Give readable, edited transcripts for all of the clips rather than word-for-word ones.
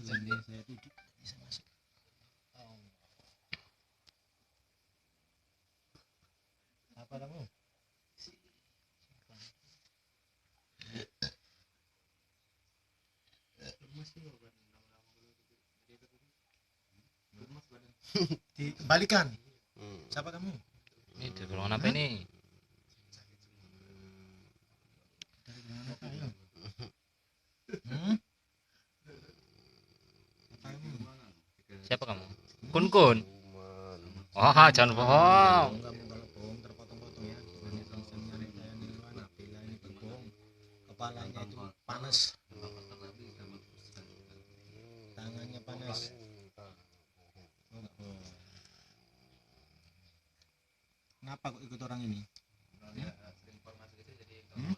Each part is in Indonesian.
Jadi saya duduk bisa masuk. Apa kamu? Dikembalikan. Siapa kamu? Ini dari ruangan apa ini? Dari mana apa ya? Hmm? Apa kamu? Siapa kamu? Kun Kun. Wah, jangan bohong. Enggak mau kalau bohong terpotong-potong ya. Tulisannya kayak nirwana, bila ini berbohong. Kepalanya itu panas. Tangannya panas. Oh. Kenapa kok ikut orang ini? Hmm?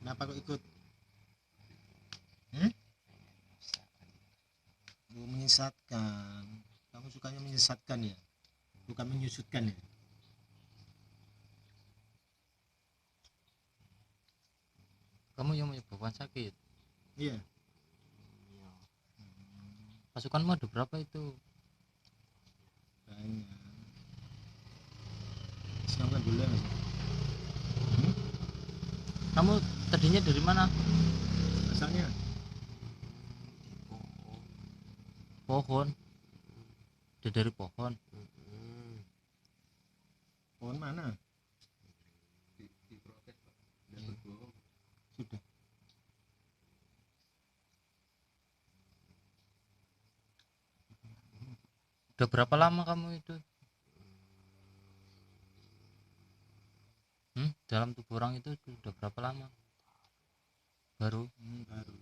Kenapa kok ikut? Menyesatkan. Kamu sukanya menyesatkan ya, bukan menyusutkan ya. Kamu yang menyebabkan sakit. Iya. Pasukanmu ada berapa itu? Banyak. Siapa dulu ya? Kamu tadinya dari mana? Asalnya Pohon. Dari pohon. pohon mana? Sudah. Udah berapa lama kamu itu? Dalam tubuh orang itu udah berapa lama? Baru? Baru.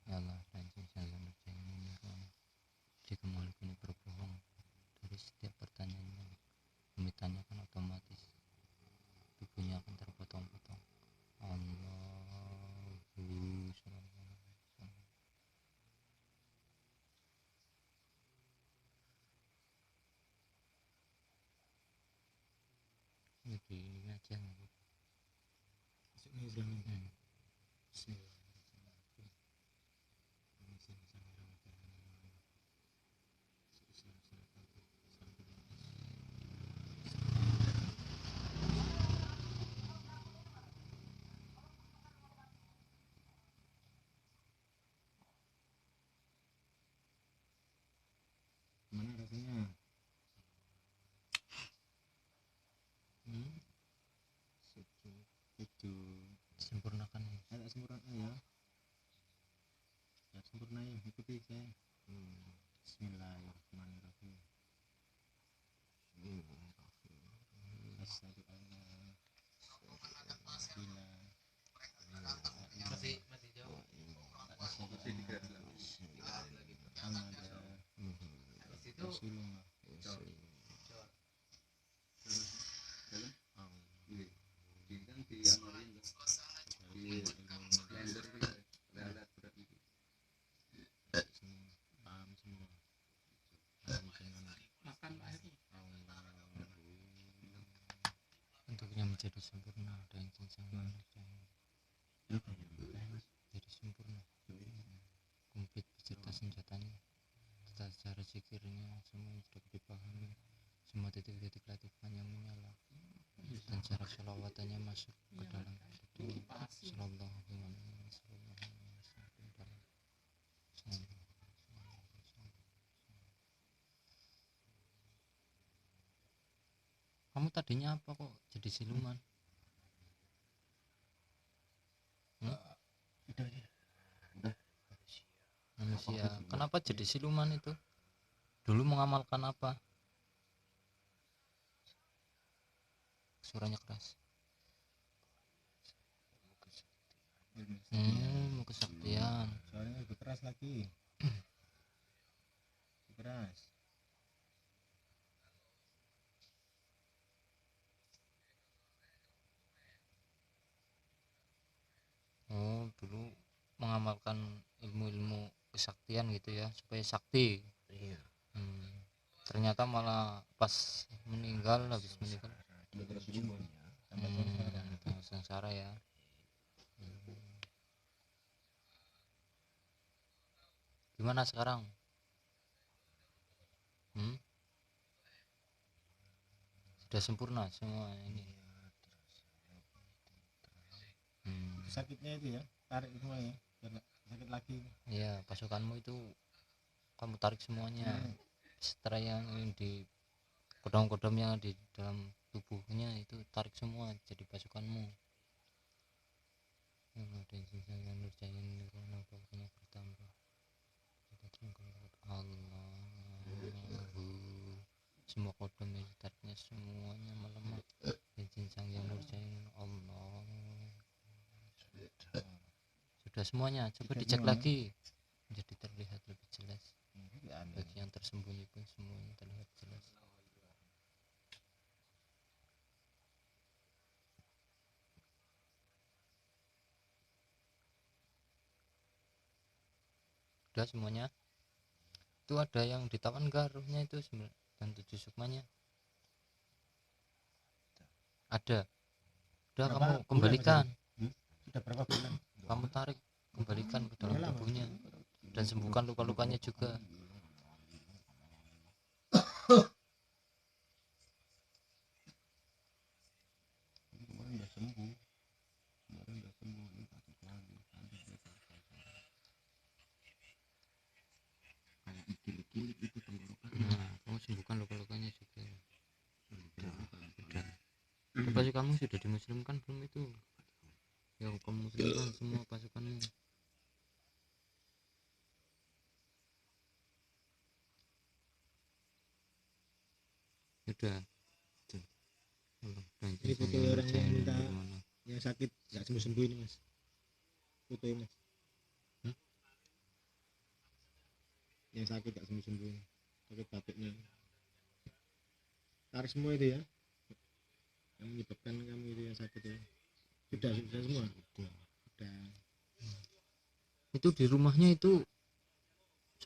Ya Allah, dan jangan jika mulut ini berbohong dari setiap pertanyaannya kami tanyakan otomatis tubuhnya akan terpotong-potong. Allahu ini aja Mana rasanya? Itu sempurnakan agak sempurna ya. Ya sempurna ya, ikuti saya. Bismillahirrahmanirrahim. Asyhadu an la masih jauh. Rasulullah. Untuknya menjadi sempurna dan sangat jadi sempurna komplit beserta senjatanya serta cara zikirnya semua sudah dipahami, semua titik-titik latifahnya menyala dan cara sholawatnya masuk ke dalam hati. Sallallahu alaihi wasallam. Kamu tadinya apa kok jadi siluman? Manusia. Kenapa jadi siluman itu? Dulu mengamalkan apa? Suaranya keras. Kesaktian. Suaranya lebih keras lagi. Keras. Oh, dulu mengamalkan ilmu-ilmu kesaktian gitu ya, supaya sakti. Iya. Ternyata malah pas meninggal, habis meninggal sengsara sengsara ya. Gimana sekarang? Sudah sempurna semua ini. Sakitnya itu ya, tarik semua ya, biar nggak sakit lagi. Ya, pasukanmu itu kamu tarik semuanya. Setelah yang di kodam-kodam yang di dalam tubuhnya itu tarik semua jadi pasukanmu. Yang ada yang ngerjain nirwana pokoknya bertambah. Allahu, semua kodam yang tariknya semuanya melemah. Dan jenjang yang ngerjain Allah. Sudah semuanya, coba dicek lagi jadi terlihat lebih jelas. Bagi yang tersembunyi pun semuanya terlihat jelas. Sudah semuanya. Itu ada yang ditawan garuhnya itu dan 7 sukmanya ada. Udah kamu kembalikan. Sudah berapa bulan? Kamu tarik kembalikan ke dalam tubuhnya dan sembuhkan luka-lukanya juga. Nah, kamu sembuhkan luka-lukanya juga. Sudah. Pasukanmu sudah dimuslimkan belum itu? Yang kamu muslimkan semua pasukanmu. Sudah. Ini foto orang yang minta yang sakit nggak sembuh-sembuh ini mas, foto ini mas. Yang sakit nggak sembuh-sembuh ini, sakit batuknya, tarik semua itu ya, yang menyebabkan kamu itu yang sakit ya. Sudah semua. Sudah. Itu di rumahnya itu,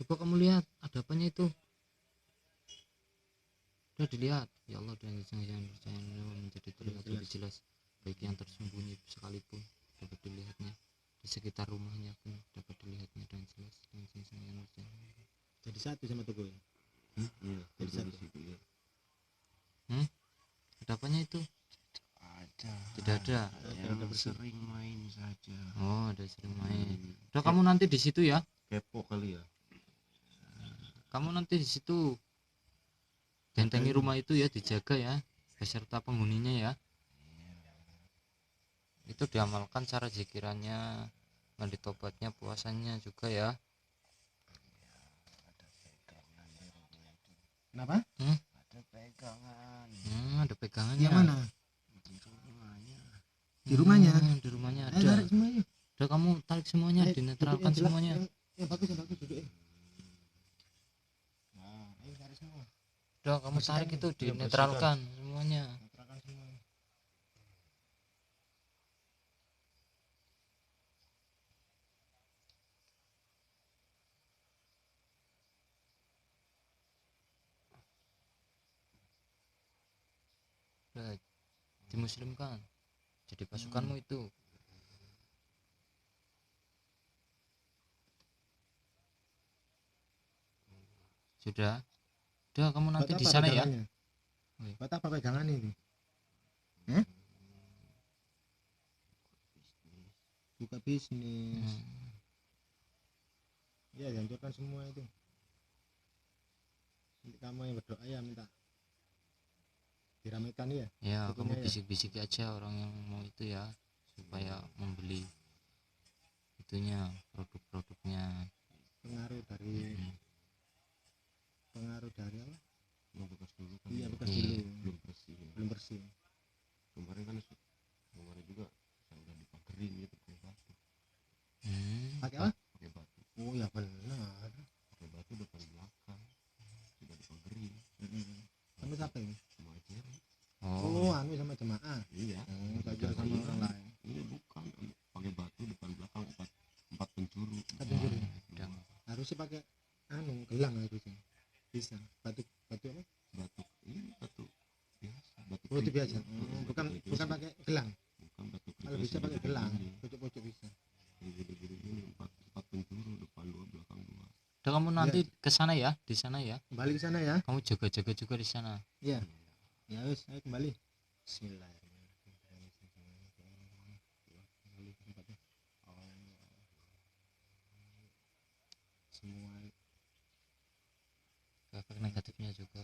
coba kamu lihat ada apanya itu. Udah dilihat ya Allah, dan jangan percaya menjadi terlihat lebih jelas, baik yang tersembunyi sekalipun dapat dilihatnya, di sekitar rumahnya pun dapat dilihatnya dan jelas. Dan jangan Jadi satu sama toko ya. Iya, Jadi satu. ya. Ada apanya itu? Ada. Tidak ada. Yang sering main saja. Oh, ada sering main. Udah kamu nanti di situ ya. Kepo kali ya. Kamu nanti di situ bentengi rumah itu ya, dijaga ya beserta penghuninya ya. Itu diamalkan cara zikirannya, mandi tobatnya, puasanya juga ya. Kenapa? Ada pegangan. Ada pegangannya. Yang mana? Di rumahnya. Di rumahnya. Di rumahnya ada. Tarik semuanya. Udah kamu tarik semuanya, dinetralkan semuanya. Yang bagus duduk. Nah, ayo tarik semua. Udah kamu tarik itu, dinetralkan semuanya. Netralkan semua. Udah dimuslimkan jadi pasukanmu itu. Sudah kamu nanti di sana ya. Buat apa pegangan ini? Buka bisnis. Ya, hancurkan semua itu. Nanti kamu yang berdoa ya minta diramaikan ya. Ya, kamu ya. bisik-bisik aja orang yang mau itu ya, supaya membeli itunya, produk-produknya. Pengaruh dari apa? Yang bekas dulu kan. Iya, bekas dulu. Belum bersih. Bersih. Kemarin kan juga saya udah dipagerin gitu pakai batu. Pakai apa? Pakai batu. Oh ya benar. Pakai batu depan belakang. Sudah dipagerin. Kamu siapa ini? Sama aja. Oh, anu sama jemaah. Iya. Saja sama orang lain. Ini bukan pakai batu depan belakang empat penjuru. Harusnya pakai anu gelang harusnya. Bisa. Batu apa? Batu biasa. Batu biasa. Bukan pakai gelang. Bukan batu. Kalau bisa pakai gelang, pojok-pojok bisa. Gede-gede ini empat penjuru, depan 2 belakang 2. Udah, kamu nanti ke sana ya, di sana ya. Balik ke sana ya. Kamu jaga-jaga juga di sana. Ya wis, ayo kembali. Bismillahirrahmanirrahim. Kembali ke tempatnya. Semua Efek negatifnya juga